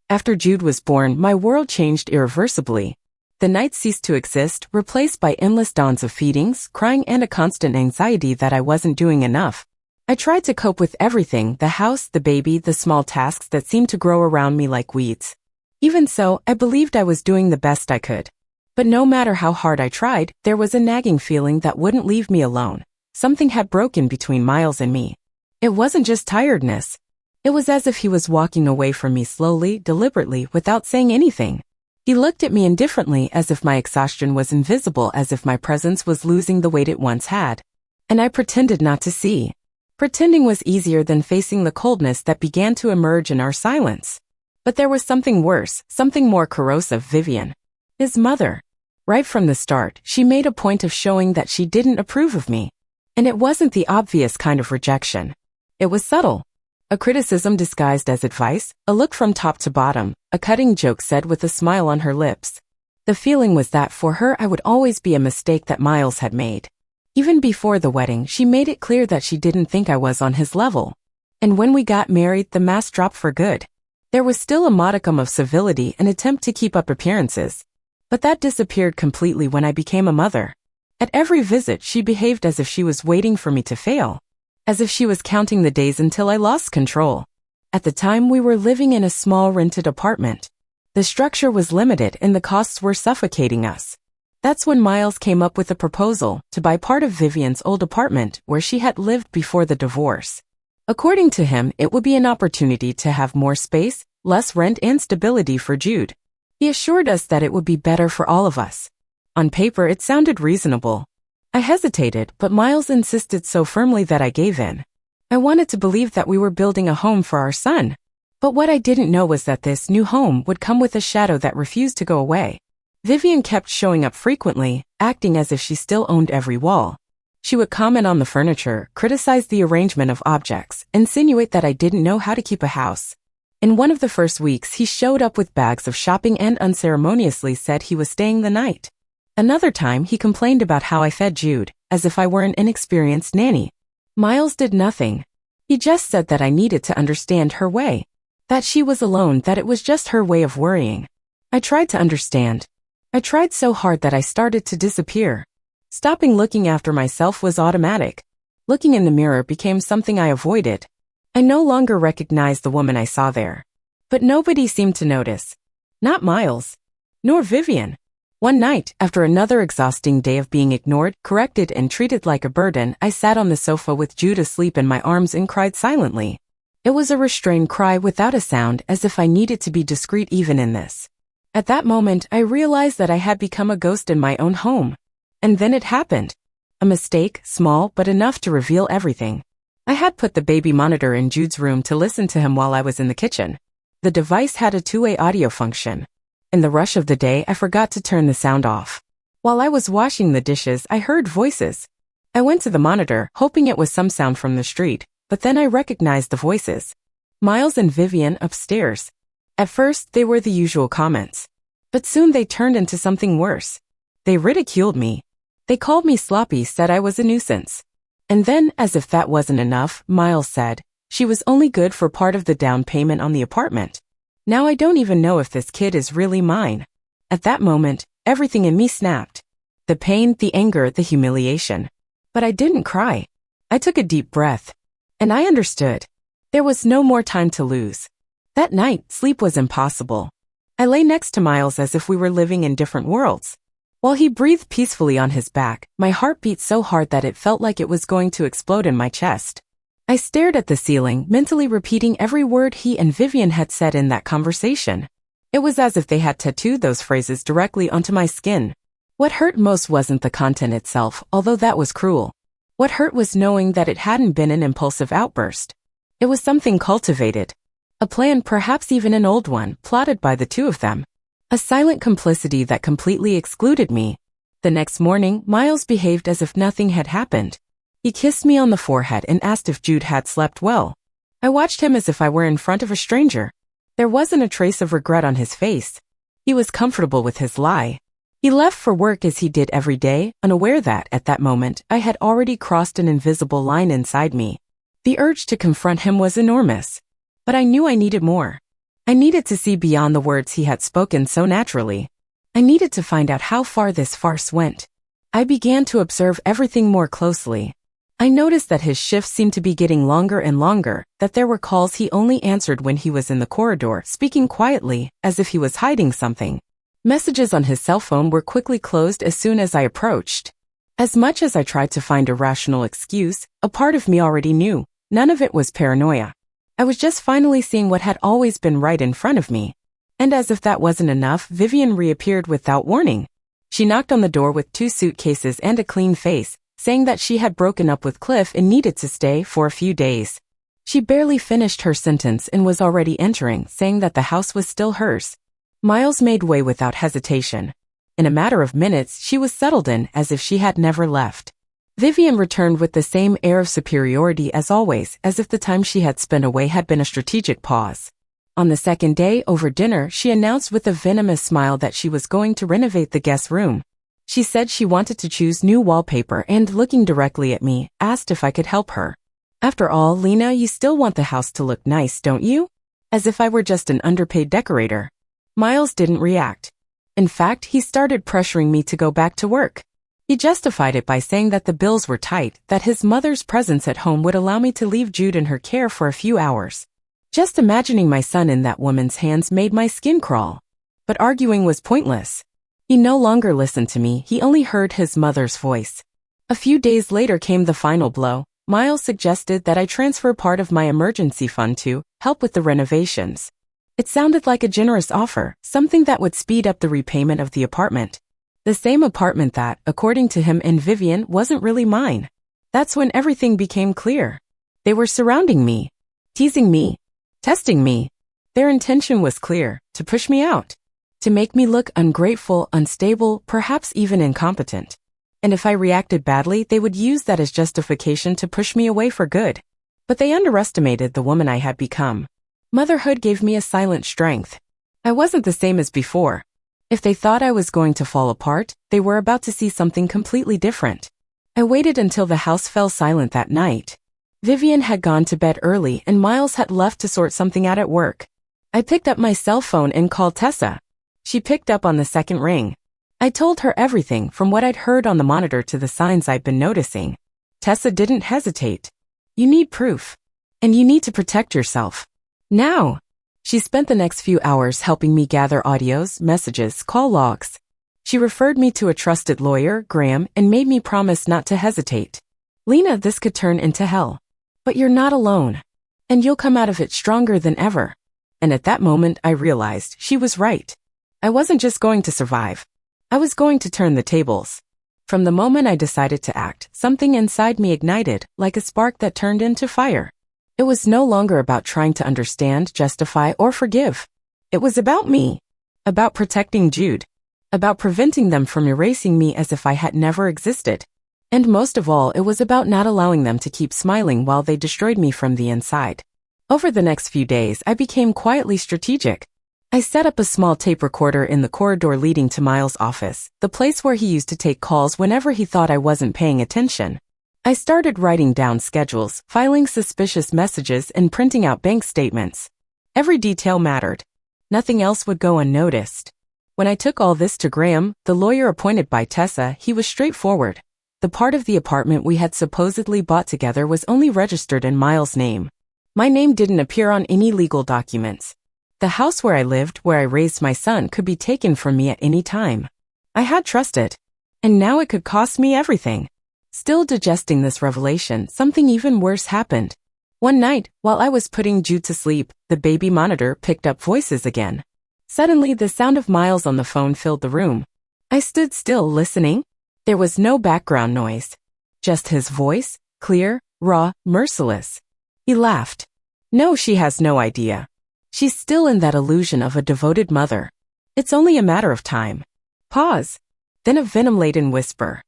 After Jude was born, my world changed irreversibly. The nights ceased to exist, replaced by endless dawns of feedings, crying, and a constant anxiety that I wasn't doing enough. I tried to cope with everything: the house, the baby, the small tasks that seemed to grow around me like weeds. Even so, I believed I was doing the best I could. But no matter how hard I tried, there was a nagging feeling that wouldn't leave me alone. Something had broken between Miles and me. It wasn't just tiredness. It was as if he was walking away from me slowly, deliberately, without saying anything. He looked at me indifferently, as if my exhaustion was invisible, as if my presence was losing the weight it once had. And I pretended not to see. Pretending was easier than facing the coldness that began to emerge in our silence. But there was something worse, something more corrosive: Vivian. His mother. Right from the start, she made a point of showing that she didn't approve of me. And it wasn't the obvious kind of rejection. It was subtle. A criticism disguised as advice, a look from top to bottom, a cutting joke said with a smile on her lips. The feeling was that for her I would always be a mistake that Miles had made. Even before the wedding, she made it clear that she didn't think I was on his level. And when we got married, the mask dropped for good. There was still a modicum of civility, an attempt to keep up appearances. But that disappeared completely when I became a mother. At every visit, she behaved as if she was waiting for me to fail. As if she was counting the days until I lost control. At the time, we were living in a small rented apartment. The structure was limited and the costs were suffocating us. That's when Miles came up with a proposal to buy part of Vivian's old apartment where she had lived before the divorce. According to him, it would be an opportunity to have more space, less rent, and stability for Jude. He assured us that it would be better for all of us. On paper, it sounded reasonable. I hesitated, but Miles insisted so firmly that I gave in. I wanted to believe that we were building a home for our son. But what I didn't know was that this new home would come with a shadow that refused to go away. Vivian kept showing up frequently, acting as if she still owned every wall. She would comment on the furniture, criticize the arrangement of objects, insinuate that I didn't know how to keep a house. In one of the first weeks, he showed up with bags of shopping and unceremoniously said he was staying the night. Another time, he complained about how I fed Jude, as if I were an inexperienced nanny. Miles did nothing. He just said that I needed to understand her way. That she was alone, that it was just her way of worrying. I tried to understand. I tried so hard that I started to disappear. Stopping looking after myself was automatic. Looking in the mirror became something I avoided. I no longer recognized the woman I saw there. But nobody seemed to notice. Not Miles. Nor Vivian. One night, after another exhausting day of being ignored, corrected, and treated like a burden, I sat on the sofa with Jude asleep in my arms and cried silently. It was a restrained cry without a sound, as if I needed to be discreet even in this. At that moment, I realized that I had become a ghost in my own home. And then it happened. A mistake, small but enough to reveal everything. I had put the baby monitor in Jude's room to listen to him while I was in the kitchen. The device had a two-way audio function. In the rush of the day, I forgot to turn the sound off. While I was washing the dishes, I heard voices. I went to the monitor, hoping it was some sound from the street, but then I recognized the voices. Miles and Vivian upstairs. At first, they were the usual comments. But soon they turned into something worse. They ridiculed me. They called me sloppy, said I was a nuisance. And then, as if that wasn't enough, Miles said, she was only good for part of the down payment on the apartment. Now I don't even know if this kid is really mine. At that moment, everything in me snapped. The pain, the anger, the humiliation. But I didn't cry. I took a deep breath. And I understood. There was no more time to lose. That night, sleep was impossible. I lay next to Miles as if we were living in different worlds. While he breathed peacefully on his back, my heart beat so hard that it felt like it was going to explode in my chest. I stared at the ceiling, mentally repeating every word he and Vivian had said in that conversation. It was as if they had tattooed those phrases directly onto my skin. What hurt most wasn't the content itself, although that was cruel. What hurt was knowing that it hadn't been an impulsive outburst. It was something cultivated. A plan, perhaps even an old one, plotted by the two of them. A silent complicity that completely excluded me. The next morning, Miles behaved as if nothing had happened. He kissed me on the forehead and asked if Jude had slept well. I watched him as if I were in front of a stranger. There wasn't a trace of regret on his face. He was comfortable with his lie. He left for work as he did every day, unaware that, at that moment, I had already crossed an invisible line inside me. The urge to confront him was enormous. But I knew I needed more. I needed to see beyond the words he had spoken so naturally. I needed to find out how far this farce went. I began to observe everything more closely. I noticed that his shifts seemed to be getting longer and longer, that there were calls he only answered when he was in the corridor, speaking quietly, as if he was hiding something. Messages on his cell phone were quickly closed as soon as I approached. As much as I tried to find a rational excuse, a part of me already knew. None of it was paranoia. I was just finally seeing what had always been right in front of me. And as if that wasn't enough, Vivian reappeared without warning. She knocked on the door with 2 suitcases and a clean face, saying that she had broken up with Cliff and needed to stay for a few days. She barely finished her sentence and was already entering, saying that the house was still hers. Miles made way without hesitation. In a matter of minutes, she was settled in as if she had never left. Vivian returned with the same air of superiority as always, as if the time she had spent away had been a strategic pause. On the second day, over dinner, she announced with a venomous smile that she was going to renovate the guest room. She said she wanted to choose new wallpaper and, looking directly at me, asked if I could help her. After all, Lena, you still want the house to look nice, don't you? As if I were just an underpaid decorator. Miles didn't react. In fact, he started pressuring me to go back to work. He justified it by saying that the bills were tight, that his mother's presence at home would allow me to leave Jude in her care for a few hours. Just imagining my son in that woman's hands made my skin crawl. But arguing was pointless. He no longer listened to me, he only heard his mother's voice. A few days later came the final blow. Miles suggested that I transfer part of my emergency fund to help with the renovations. It sounded like a generous offer, something that would speed up the repayment of the apartment. The same apartment that, according to him and Vivian, wasn't really mine. That's when everything became clear. They were surrounding me, teasing me, testing me. Their intention was clear, to push me out, to make me look ungrateful, unstable, perhaps even incompetent. And if I reacted badly, they would use that as justification to push me away for good. But they underestimated the woman I had become. Motherhood gave me a silent strength. I wasn't the same as before. If they thought I was going to fall apart, they were about to see something completely different. I waited until the house fell silent that night. Vivian had gone to bed early and Miles had left to sort something out at work. I picked up my cell phone and called Tessa. She picked up on the second ring. I told her everything from what I'd heard on the monitor to the signs I'd been noticing. Tessa didn't hesitate. You need proof. And you need to protect yourself. Now. She spent the next few hours helping me gather audios, messages, call logs. She referred me to a trusted lawyer, Graham, and made me promise not to hesitate. Lena, this could turn into hell. But you're not alone. And you'll come out of it stronger than ever. And at that moment, I realized she was right. I wasn't just going to survive. I was going to turn the tables. From the moment I decided to act, something inside me ignited, like a spark that turned into fire. It was no longer about trying to understand, justify, or forgive. It was about me. About protecting Jude. About preventing them from erasing me as if I had never existed. And most of all, it was about not allowing them to keep smiling while they destroyed me from the inside. Over the next few days, I became quietly strategic. I set up a small tape recorder in the corridor leading to Miles' office, the place where he used to take calls whenever he thought I wasn't paying attention. I started writing down schedules, filing suspicious messages, and printing out bank statements. Every detail mattered. Nothing else would go unnoticed. When I took all this to Graham, the lawyer appointed by Tessa, he was straightforward. The part of the apartment we had supposedly bought together was only registered in Miles' name. My name didn't appear on any legal documents. The house where I lived, where I raised my son, could be taken from me at any time. I had trusted. And now it could cost me everything. Still digesting this revelation, something even worse happened. One night, while I was putting Jude to sleep, the baby monitor picked up voices again. Suddenly, the sound of Miles on the phone filled the room. I stood still, listening. There was no background noise. Just his voice, clear, raw, merciless. He laughed. No, she has no idea. She's still in that illusion of a devoted mother. It's only a matter of time. Pause. Then a venom-laden whisper.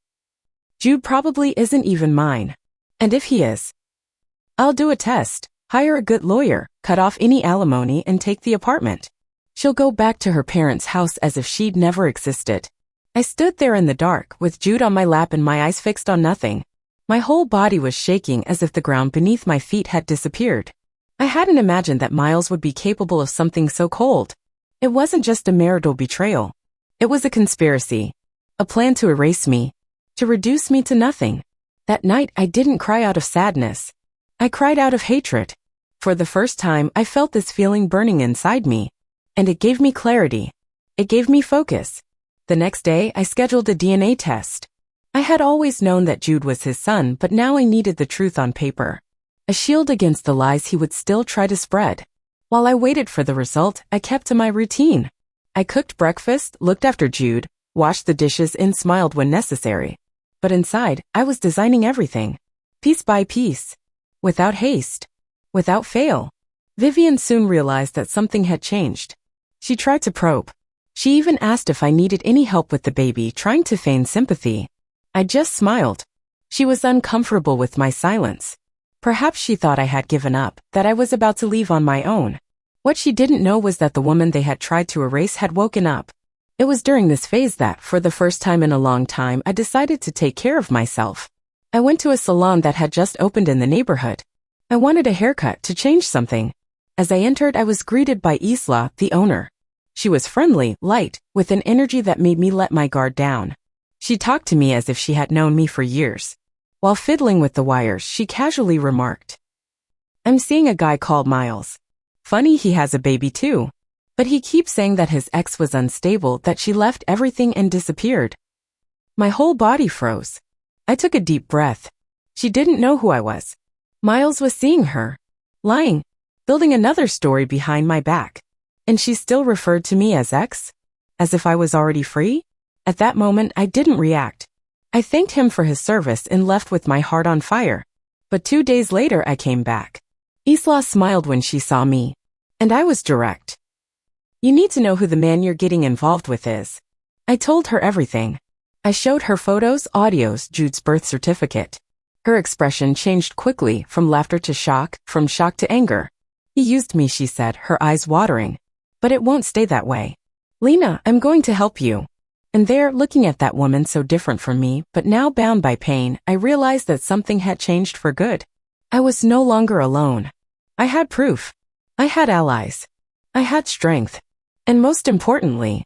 Jude probably isn't even mine. And if he is, I'll do a test, hire a good lawyer, cut off any alimony, and take the apartment. She'll go back to her parents' house as if she'd never existed. I stood there in the dark, with Jude on my lap and my eyes fixed on nothing. My whole body was shaking as if the ground beneath my feet had disappeared. I hadn't imagined that Miles would be capable of something so cold. It wasn't just a marital betrayal. It was a conspiracy. A plan to erase me. To reduce me to nothing. That night I didn't cry out of sadness. I cried out of hatred. For the first time I felt this feeling burning inside me. And it gave me clarity. It gave me focus. The next day I scheduled a DNA test. I had always known that Jude was his son, but now I needed the truth on paper. A shield against the lies he would still try to spread. While I waited for the result, I kept to my routine. I cooked breakfast, looked after Jude, washed the dishes and smiled when necessary. But inside, I was designing everything. Piece by piece. Without haste. Without fail. Vivian soon realized that something had changed. She tried to probe. She even asked if I needed any help with the baby, trying to feign sympathy. I just smiled. She was uncomfortable with my silence. Perhaps she thought I had given up, that I was about to leave on my own. What she didn't know was that the woman they had tried to erase had woken up. It was during this phase that, for the first time in a long time, I decided to take care of myself. I went to a salon that had just opened in the neighborhood. I wanted a haircut to change something. As I entered, I was greeted by Isla, the owner. She was friendly, light, with an energy that made me let my guard down. She talked to me as if she had known me for years. While fiddling with the wires, she casually remarked, "I'm seeing a guy called Miles. Funny he has a baby too. But he keeps saying that his ex was unstable, that she left everything and disappeared." My whole body froze. I took a deep breath. She didn't know who I was. Miles was seeing her. Lying. Building another story behind my back. And she still referred to me as ex? As if I was already free? At that moment, I didn't react. I thanked him for his service and left with my heart on fire. But 2 days later, I came back. Isla smiled when she saw me. And I was direct. "You need to know who the man you're getting involved with is." I told her everything. I showed her photos, audios, Jude's birth certificate. Her expression changed quickly, from laughter to shock, from shock to anger. "He used me," she said, her eyes watering. "But it won't stay that way. Lena, I'm going to help you." And there, looking at that woman so different from me, but now bound by pain, I realized that something had changed for good. I was no longer alone. I had proof. I had allies. I had strength. And most importantly,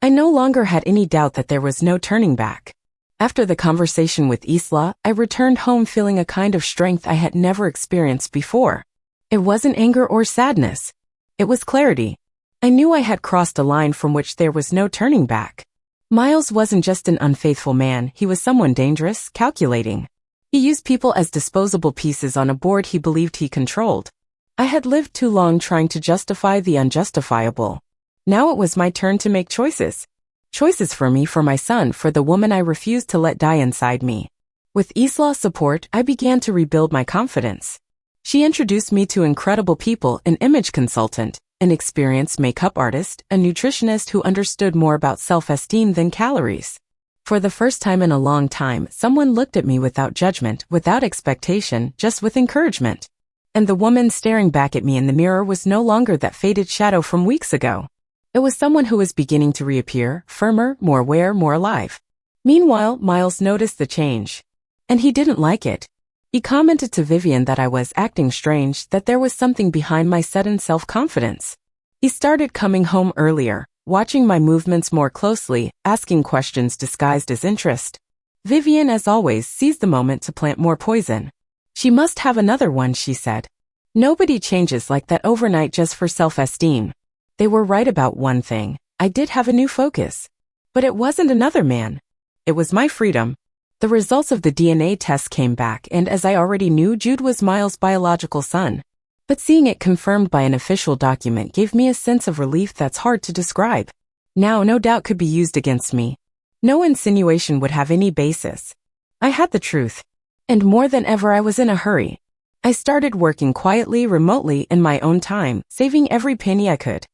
I no longer had any doubt that there was no turning back. After the conversation with Isla, I returned home feeling a kind of strength I had never experienced before. It wasn't anger or sadness. It was clarity. I knew I had crossed a line from which there was no turning back. Miles wasn't just an unfaithful man, he was someone dangerous, calculating. He used people as disposable pieces on a board he believed he controlled. I had lived too long trying to justify the unjustifiable. Now it was my turn to make choices. Choices for me, for my son, for the woman I refused to let die inside me. With Isla's support, I began to rebuild my confidence. She introduced me to incredible people, an image consultant, an experienced makeup artist, a nutritionist who understood more about self-esteem than calories. For the first time in a long time, someone looked at me without judgment, without expectation, just with encouragement. And the woman staring back at me in the mirror was no longer that faded shadow from weeks ago. It was someone who was beginning to reappear, firmer, more aware, more alive. Meanwhile, Miles noticed the change. And he didn't like it. He commented to Vivian that I was acting strange, that there was something behind my sudden self-confidence. He started coming home earlier, watching my movements more closely, asking questions disguised as interest. Vivian, as always, seized the moment to plant more poison. "She must have another one," she said. "Nobody changes like that overnight just for self-esteem." They were right about one thing. I did have a new focus. But it wasn't another man. It was my freedom. The results of the DNA test came back, and as I already knew, Jude was Miles' biological son. But seeing it confirmed by an official document gave me a sense of relief that's hard to describe. Now no doubt could be used against me. No insinuation would have any basis. I had the truth. And more than ever, I was in a hurry. I started working quietly, remotely, in my own time, saving every penny I could.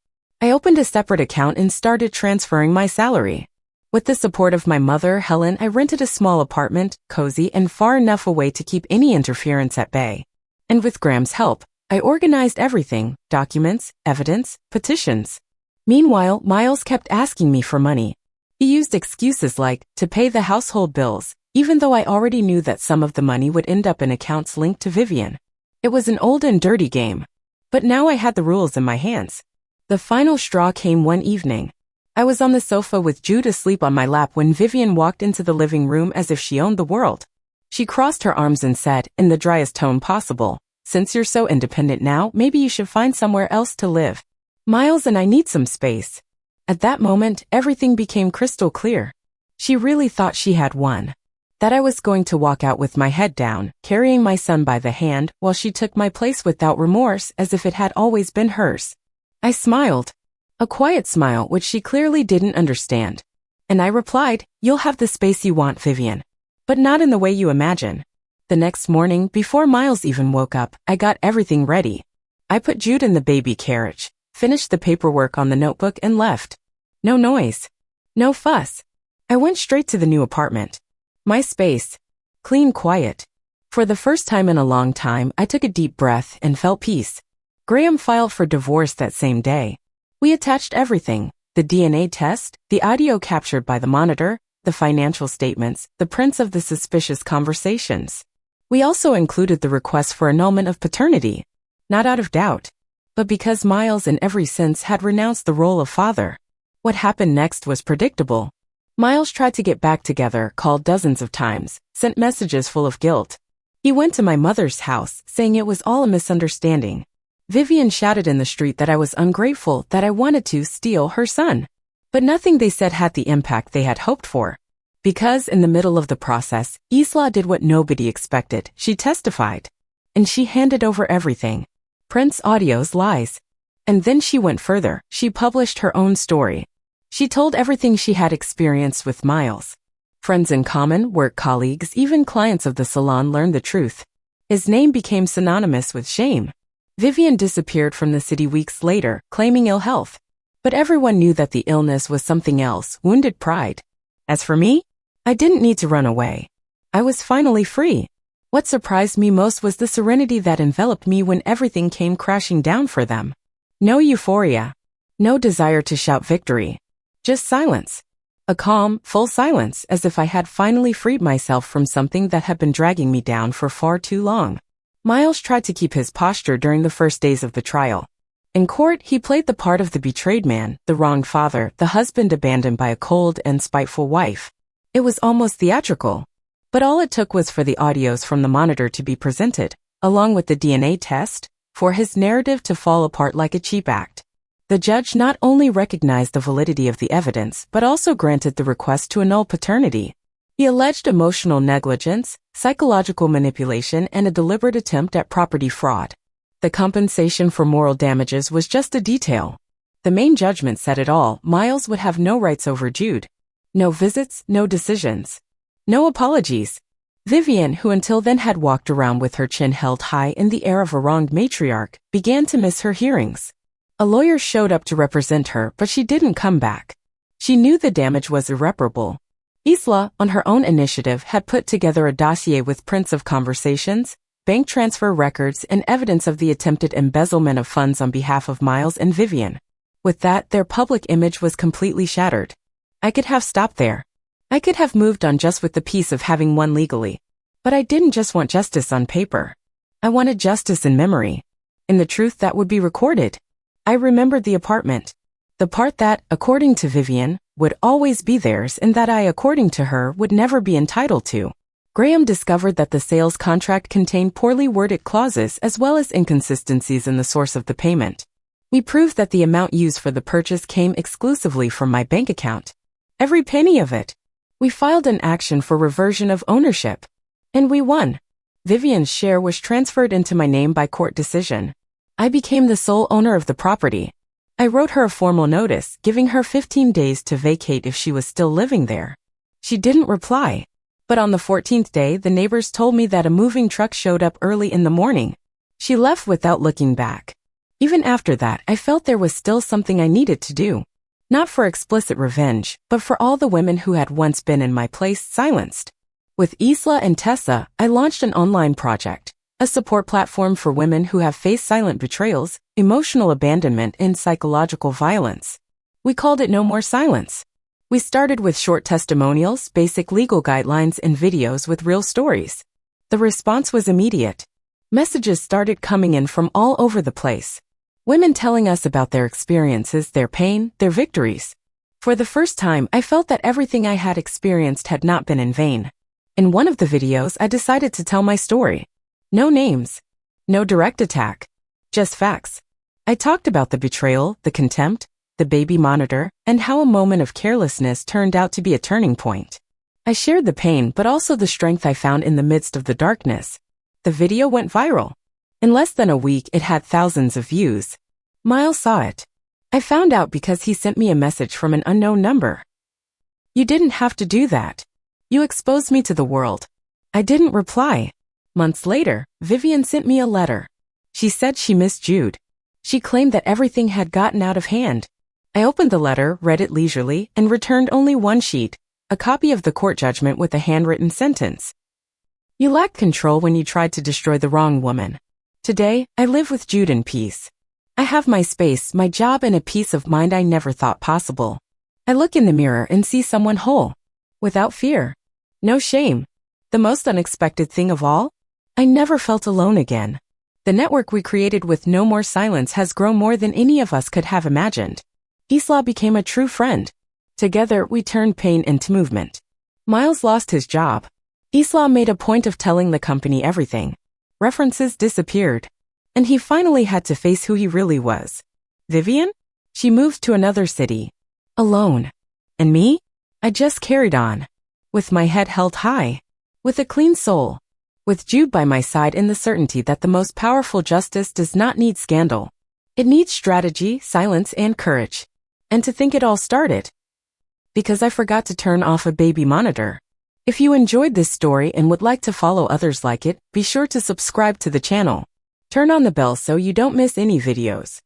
I opened a separate account and started transferring my salary. With the support of my mother, Helen, I rented a small apartment, cozy and far enough away to keep any interference at bay. And with Graham's help, I organized everything: documents, evidence, petitions. Meanwhile, Miles kept asking me for money. He used excuses like, to pay the household bills, even though I already knew that some of the money would end up in accounts linked to Vivian. It was an old and dirty game. But now I had the rules in my hands. The final straw came one evening. I was on the sofa with Jude asleep on my lap when Vivian walked into the living room as if she owned the world. She crossed her arms and said, in the driest tone possible, "Since you're so independent now, maybe you should find somewhere else to live. Miles and I need some space." At that moment, everything became crystal clear. She really thought she had won. That I was going to walk out with my head down, carrying my son by the hand, while she took my place without remorse as if it had always been hers. I smiled. A quiet smile which she clearly didn't understand. And I replied, "You'll have the space you want, Vivian. But not in the way you imagine." The next morning, before Miles even woke up, I got everything ready. I put Jude in the baby carriage, finished the paperwork on the notebook and left. No noise. No fuss. I went straight to the new apartment. My space. Clean, quiet. For the first time in a long time, I took a deep breath and felt peace. Graham filed for divorce that same day. We attached everything: the DNA test, the audio captured by the monitor, the financial statements, the prints of the suspicious conversations. We also included the request for annulment of paternity, not out of doubt, but because Miles in every sense had renounced the role of father. What happened next was predictable. Miles tried to get back together, called dozens of times, sent messages full of guilt. He went to my mother's house, saying it was all a misunderstanding. Vivian shouted in the street that I was ungrateful, that I wanted to steal her son. But nothing they said had the impact they had hoped for. Because in the middle of the process, Isla did what nobody expected. She testified. And she handed over everything. Prints, audios, lies. And then she went further. She published her own story. She told everything she had experienced with Miles. Friends in common, work colleagues, even clients of the salon learned the truth. His name became synonymous with shame. Vivian disappeared from the city weeks later, claiming ill health. But everyone knew that the illness was something else: wounded pride. As for me, I didn't need to run away. I was finally free. What surprised me most was the serenity that enveloped me when everything came crashing down for them. No euphoria. No desire to shout victory. Just silence. A calm, full silence, as if I had finally freed myself from something that had been dragging me down for far too long. Miles tried to keep his posture during the first days of the trial. In court, he played the part of the betrayed man, the wronged father, the husband abandoned by a cold and spiteful wife. It was almost theatrical. But all it took was for the audios from the monitor to be presented, along with the DNA test, for his narrative to fall apart like a cheap act. The judge not only recognized the validity of the evidence, but also granted the request to annul paternity. He alleged emotional negligence, psychological manipulation, and a deliberate attempt at property fraud. The compensation for moral damages was just a detail. The main judgment said it all. Miles would have no rights over Jude. No visits, no decisions. No apologies. Vivian, who until then had walked around with her chin held high in the air of a wronged matriarch, began to miss her hearings. A lawyer showed up to represent her, but she didn't come back. She knew the damage was irreparable. Isla, on her own initiative, had put together a dossier with prints of conversations, bank transfer records, and evidence of the attempted embezzlement of funds on behalf of Miles and Vivian. With that, their public image was completely shattered. I could have stopped there. I could have moved on just with the peace of having won legally. But I didn't just want justice on paper. I wanted justice in memory. In the truth that would be recorded. I remembered the apartment. The part that, according to Vivian, would always be theirs and that I, according to her, would never be entitled to. Graham discovered that the sales contract contained poorly worded clauses as well as inconsistencies in the source of the payment. We proved that the amount used for the purchase came exclusively from my bank account. Every penny of it. We filed an action for reversion of ownership. And we won. Vivian's share was transferred into my name by court decision. I became the sole owner of the property. I wrote her a formal notice, giving her 15 days to vacate if she was still living there. She didn't reply. But on the 14th day, the neighbors told me that a moving truck showed up early in the morning. She left without looking back. Even after that, I felt there was still something I needed to do. Not for explicit revenge, but for all the women who had once been in my place silenced. With Isla and Tessa, I launched an online project, a support platform for women who have faced silent betrayals, emotional abandonment, and psychological violence. We called it No More Silence. We started with short testimonials, basic legal guidelines, and videos with real stories. The response was immediate. Messages started coming in from all over the place. Women telling us about their experiences, their pain, their victories. For the first time, I felt that everything I had experienced had not been in vain. In one of the videos, I decided to tell my story. No names. No direct attack. Just facts. I talked about the betrayal, the contempt, the baby monitor, and how a moment of carelessness turned out to be a turning point. I shared the pain, but also the strength I found in the midst of the darkness. The video went viral. In less than a week, it had thousands of views. Miles saw it. I found out because he sent me a message from an unknown number. You didn't have to do that. You exposed me to the world. I didn't reply. Months later, Vivian sent me a letter. She said she missed Jude. She claimed that everything had gotten out of hand. I opened the letter, read it leisurely, and returned only one sheet, a copy of the court judgment with a handwritten sentence. You lacked control when you tried to destroy the wrong woman. Today, I live with Jude in peace. I have my space, my job, and a peace of mind I never thought possible. I look in the mirror and see someone whole. Without fear. No shame. The most unexpected thing of all? I never felt alone again. The network we created with No More Silence has grown more than any of us could have imagined. Isla became a true friend. Together, we turned pain into movement. Miles lost his job. Isla made a point of telling the company everything. References disappeared. And he finally had to face who he really was. Vivian? She moved to another city. Alone. And me? I just carried on. With my head held high. With a clean soul. With Jude by my side in the certainty that the most powerful justice does not need scandal. It needs strategy, silence, and courage. And to think it all started. Because I forgot to turn off a baby monitor. If you enjoyed this story and would like to follow others like it, be sure to subscribe to the channel. Turn on the bell so you don't miss any videos.